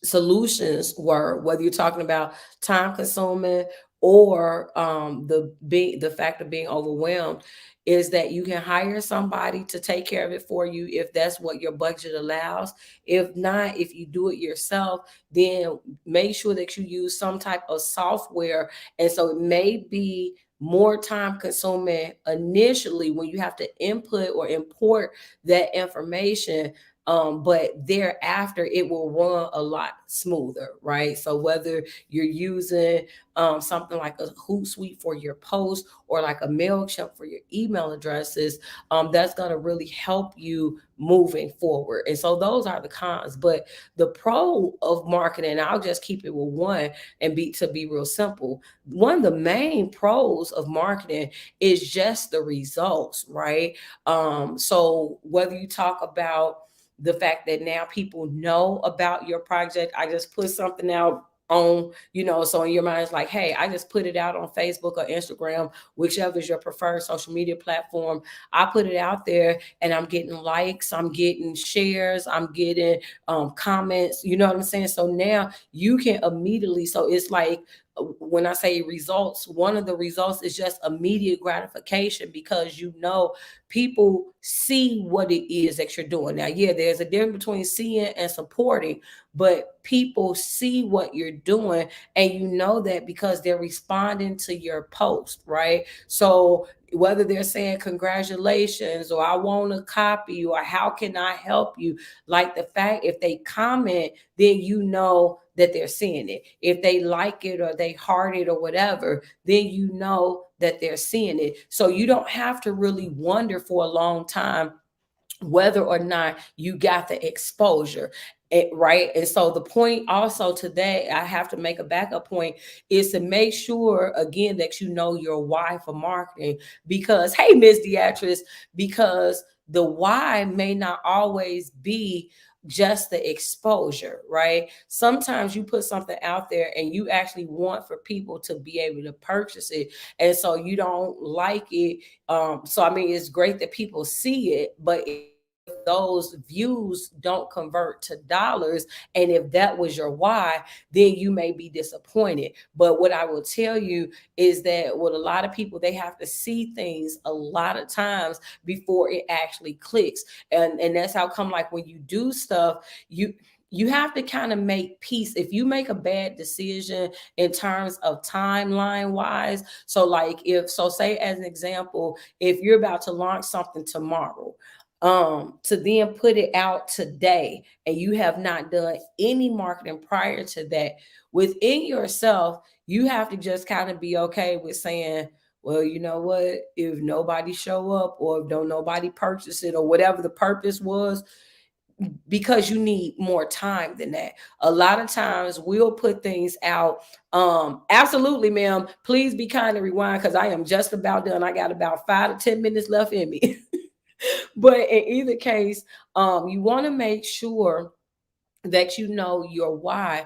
solutions were, whether you're talking about time consuming or the fact of being overwhelmed, is that you can hire somebody to take care of it for you if that's what your budget allows. If not, if you do it yourself, then make sure that you use some type of software. And so it may be more time consuming initially when you have to input or import that information, but thereafter it will run a lot smoother, right? So whether you're using something like a Hootsuite for your post or like a MailChimp for your email addresses, that's going to really help you moving forward. And so those are the cons. But the pro of marketing, I'll just keep it with one and be real simple. One of the main pros of marketing is just the results, right? So whether you talk about the fact that now people know about your project. I just put something out on, so in your mind, it's like, hey, I just put it out on Facebook or Instagram, whichever is your preferred social media platform. I put it out there and I'm getting likes, I'm getting shares, I'm getting comments, you know what I'm saying? So now you can immediately, so it's like, when I say results, one of the results is just immediate gratification because people see what it is that you're doing. Now, yeah, there's a difference between seeing and supporting, but people see what you're doing, and you know that because they're responding to your post, right? So whether they're saying congratulations or I want a copy or how can I help you, like the fact if they comment, then you know that they're seeing it. If they like it or they heart it or whatever, then you know that they're seeing it. So you don't have to really wonder for a long time whether or not you got the exposure. Right. And so the point also today, I have to make a backup point, is to make sure again that you know your why for marketing. Because hey, Miss Beatrice, because the why may not always be just the exposure, right? Sometimes you put something out there and you actually want for people to be able to purchase it, and so you don't like it. So I mean, it's great that people see it, but if those views don't convert to dollars, and if that was your why, then you may be disappointed. But what I will tell you is that with a lot of people, they have to see things a lot of times before it actually clicks. And that's how come, like when you do stuff, you have to kind of make peace. If you make a bad decision in terms of timeline wise, so like if so say as an example, if you're about to launch something tomorrow, to then put it out today and you have not done any marketing prior to that, within yourself you have to just kind of be okay with saying, well, you know what, if nobody show up or if don't nobody purchase it or whatever the purpose was, because you need more time than that. A lot of times we'll put things out. Absolutely, ma'am. Please be kind and rewind because I am just about done. I got about 5 to 10 minutes left in me. But in either case, you want to make sure that you know your why,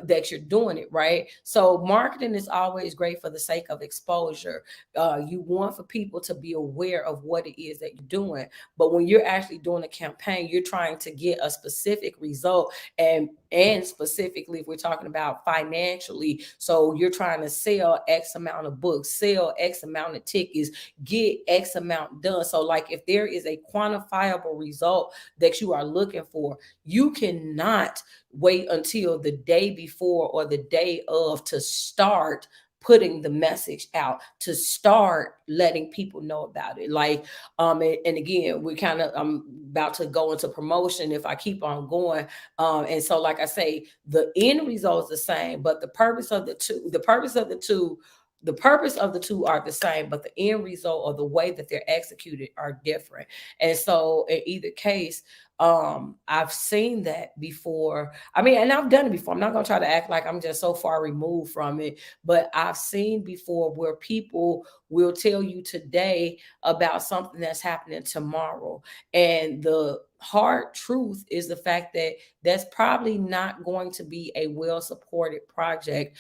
that you're doing it right. So marketing is always great for the sake of exposure. You want for people to be aware of what it is that you're doing, but when you're actually doing a campaign, you're trying to get a specific result. And specifically if we're talking about financially, so you're trying to sell x amount of books, sell x amount of tickets, get x amount done. So like if there is a quantifiable result that you are looking for, you cannot wait until the day before or the day of to start putting the message out, to start letting people know about it. Like and again, we kind of, I'm about to go into promotion if I keep on going. And so like I say, the end result is the same, but the purpose of the two are the same, but the end result or the way that they're executed are different. And so in either case, I've seen that before. I mean, and I've done it before. I'm not going to try to act like I'm just so far removed from it, but I've seen before where people will tell you today about something that's happening tomorrow. And the hard truth is the fact that that's probably not going to be a well supported project,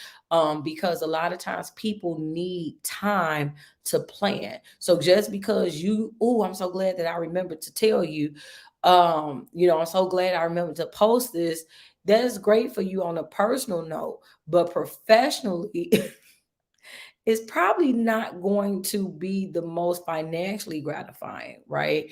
because a lot of times people need time to plan. So just because you, oh, I'm so glad that I remembered to tell you, I'm so glad I remembered to post this. That is great for you on a personal note, but professionally, it's probably not going to be the most financially gratifying, right?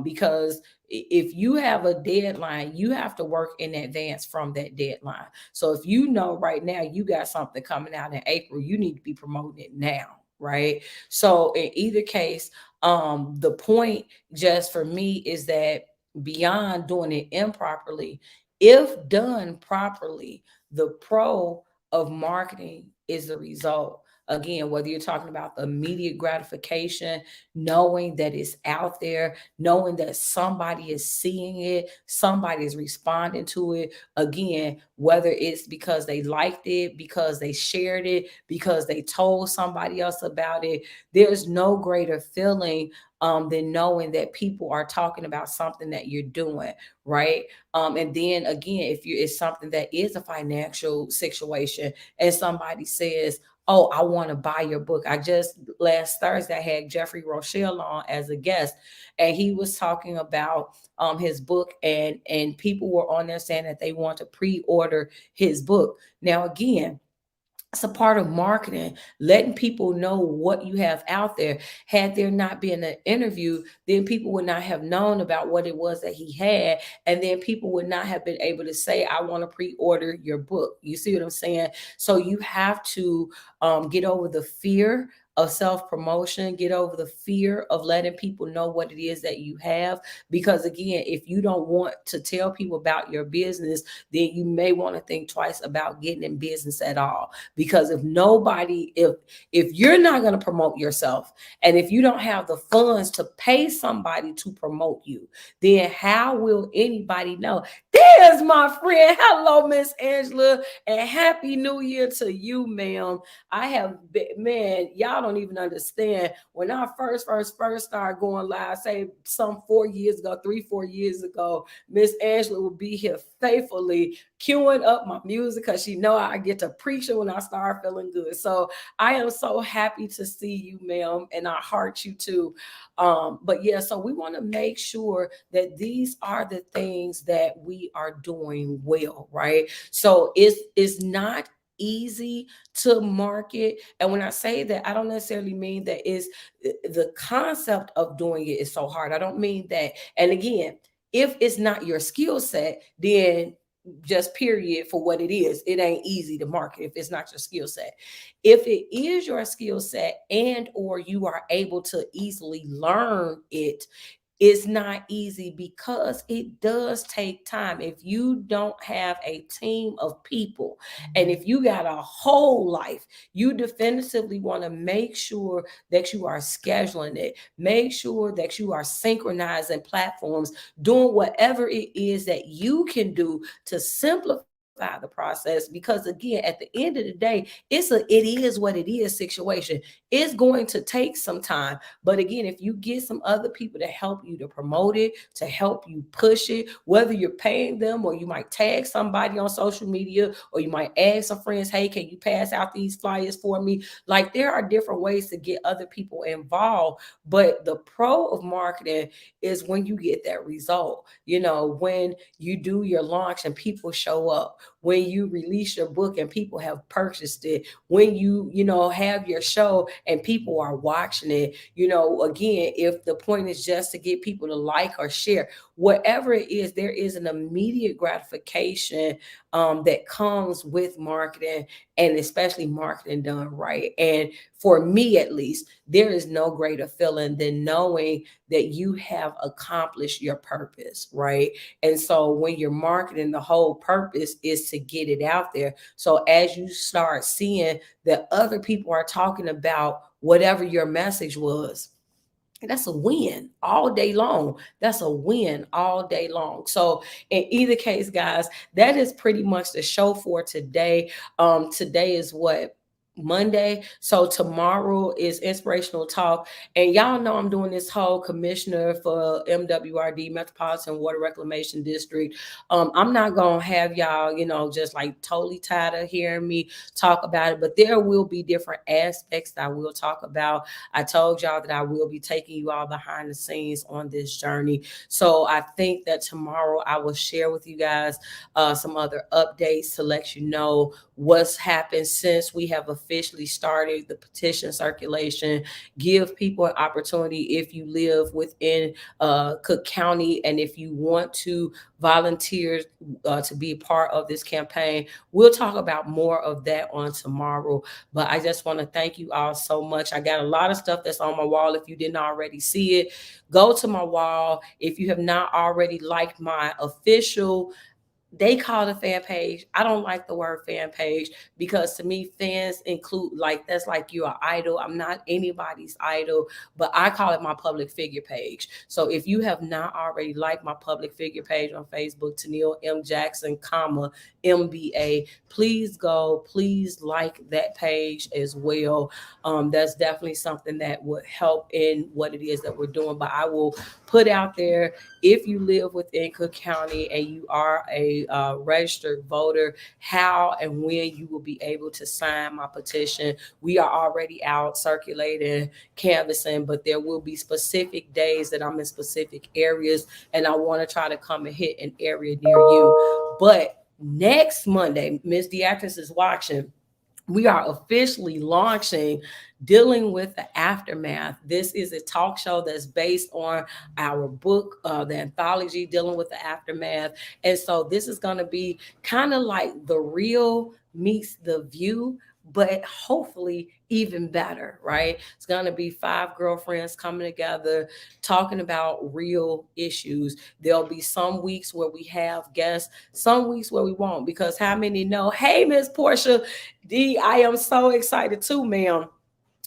Because if you have a deadline, you have to work in advance from that deadline. So if you know right now you got something coming out in April, you need to be promoting it now, right? So in either case, the point just for me is that beyond doing it improperly, if done properly, the pro of marketing is the result. Again, whether you're talking about the immediate gratification, knowing that it's out there, knowing that somebody is seeing it, somebody is responding to it. Again, whether it's because they liked it, because they shared it, because they told somebody else about it, there's no greater feeling than knowing that people are talking about something that you're doing, right? And then again, if it's something that is a financial situation and somebody says, oh, I want to buy your book. I just last Thursday I had Jeffrey Rochelle on as a guest, and he was talking about his book, and people were on there saying that they want to pre-order his book. Now again, it's a part of marketing, letting people know what you have out there. Had there not been an interview, then people would not have known about what it was that he had. And then people would not have been able to say, I want to pre-order your book. You see what I'm saying? So you have to get over the fear of self-promotion, get over the fear of letting people know what it is that you have. Because again, if you don't want to tell people about your business, then you may want to think twice about getting in business at all. Because if you're not going to promote yourself, and if you don't have the funds to pay somebody to promote you, then how will anybody know? There's my friend. Hello, Miss Angela, and happy new year to you, ma'am. I have been, man, y'all don't even understand. When I first started going live, say some 4 years ago, 3-4 years ago, Miss Angela would be here faithfully queuing up my music because she know I get to preach it when I start feeling good. So I am so happy to see you, ma'am, and I heart you too. But yeah, so we want to make sure that these are the things that we are doing well, right? So it's not easy to market. And when I say that, I don't necessarily mean that it's the concept of doing it is so hard. I don't mean that. And again, if it's not your skill set, then just period for what it is, it ain't easy to market if it's not your skill set. If it is your skill set and or you are able to easily learn it, it's not easy because it does take time. If you don't have a team of people, and if you got a whole life, you definitively want to make sure that you are scheduling it, make sure that you are synchronizing platforms, doing whatever it is that you can do to simplify the process. Because again, at the end of the day, it is what it is situation. It's going to take some time. But again, if you get some other people to help you to promote it, to help you push it, whether you're paying them or you might tag somebody on social media, or you might ask some friends, hey, can you pass out these flyers for me? Like, there are different ways to get other people involved. But the pro of marketing is when you get that result. When you do your launch and people show up, when you release your book and people have purchased it, when you have your show and people are watching it. Again, if the point is just to get people to like or share, whatever it is, there is an immediate gratification that comes with marketing, and especially marketing done right. And for me, at least, there is no greater feeling than knowing that you have accomplished your purpose, right? And so when you're marketing, the whole purpose is to get it out there. So as you start seeing that other people are talking about whatever your message was, that's a win all day long. That's a win all day long. So in either case, guys, that is pretty much the show for today. Today is what? Monday. So tomorrow is inspirational talk. And y'all know I'm doing this whole commissioner for MWRD, Metropolitan Water Reclamation District. I'm not gonna have y'all, just like totally tired of hearing me talk about it, but there will be different aspects that I will talk about. I told y'all that I will be taking you all behind the scenes on this journey. So I think that tomorrow I will share with you guys some other updates to let you know what's happened since we have officially started the petition circulation. Give people an opportunity if you live within Cook County, and if you want to volunteer to be a part of this campaign. We'll talk about more of that on tomorrow. But I just want to thank you all so much. I got a lot of stuff that's on my wall. If you didn't already see it, go to my wall. If you have not already liked my official, they call it a fan page. I don't like the word fan page, because to me, fans include, like, that's like you're an idol. I'm not anybody's idol, but I call it my public figure page. So if you have not already liked my public figure page on Facebook, Tennille M. Jackson, MBA, please go, please like that page as well. That's definitely something that would help in what it is that we're doing. But I will put out there, if you live within Cook County and you are a registered voter, how and when you will be able to sign my petition. We are already out circulating, canvassing, but there will be specific days that I'm in specific areas, and I want to try to come and hit an area near you. But next Monday, Miss Deactress is watching, we are officially launching Dealing with the Aftermath. This is a talk show that's based on our book, the anthology, Dealing with the Aftermath. And so this is going to be kind of like The Real meets The View, but hopefully even better, right? It's going to be 5 girlfriends coming together, talking about real issues. There'll be some weeks where we have guests, some weeks where we won't, because how many know, hey, Miss Portia D, I am so excited too, ma'am.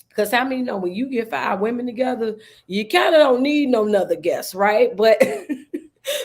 Because how many know when you get 5 women together, you kind of don't need no another guest, right? But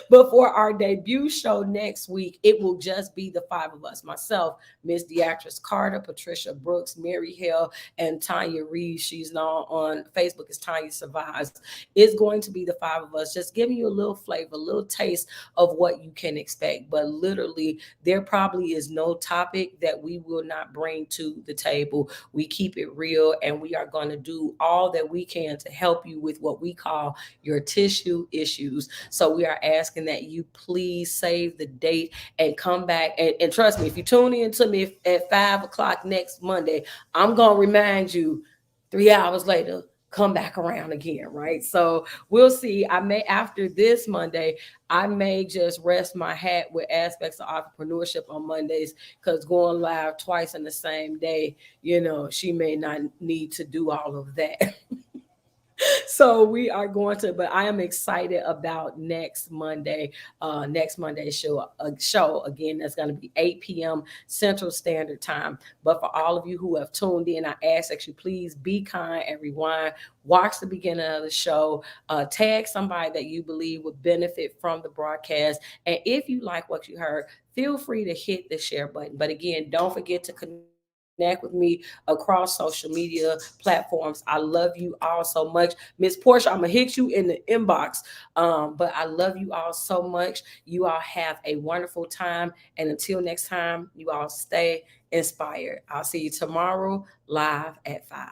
but for our debut show next week, it will just be the 5 of us: myself, Miss Deatrice Carter, Patricia Brooks, Mary Hill, and Tanya Reed. She's now on Facebook as Tanya Survives. It's going to be the 5 of us, just giving you a little flavor, a little taste of what you can expect. But literally, there probably is no topic that we will not bring to the table. We keep it real, and we are going to do all that we can to help you with what we call your tissue issues. So we are asking that you please save the date and come back. And trust me, if you tune in to me at 5 o'clock next Monday, I'm going to remind you 3 hours later, come back around again, right? So we'll see. I may, after this Monday, I may just rest my hat with aspects of entrepreneurship on Mondays, because going live twice in the same day, she may not need to do all of that. So we are going to, but I am excited about next Monday show again. That's going to be 8 p.m. Central Standard Time. But for all of you who have tuned in, I ask that you please be kind and rewind, watch the beginning of the show, tag somebody that you believe would benefit from the broadcast, and if you like what you heard, feel free to hit the share button. But again, don't forget to connect with me across social media platforms. I love you all so much. Miss Portia, I'm going to hit you in the inbox. But I love you all so much. You all have a wonderful time. And until next time, you all stay inspired. I'll see you tomorrow live at 5.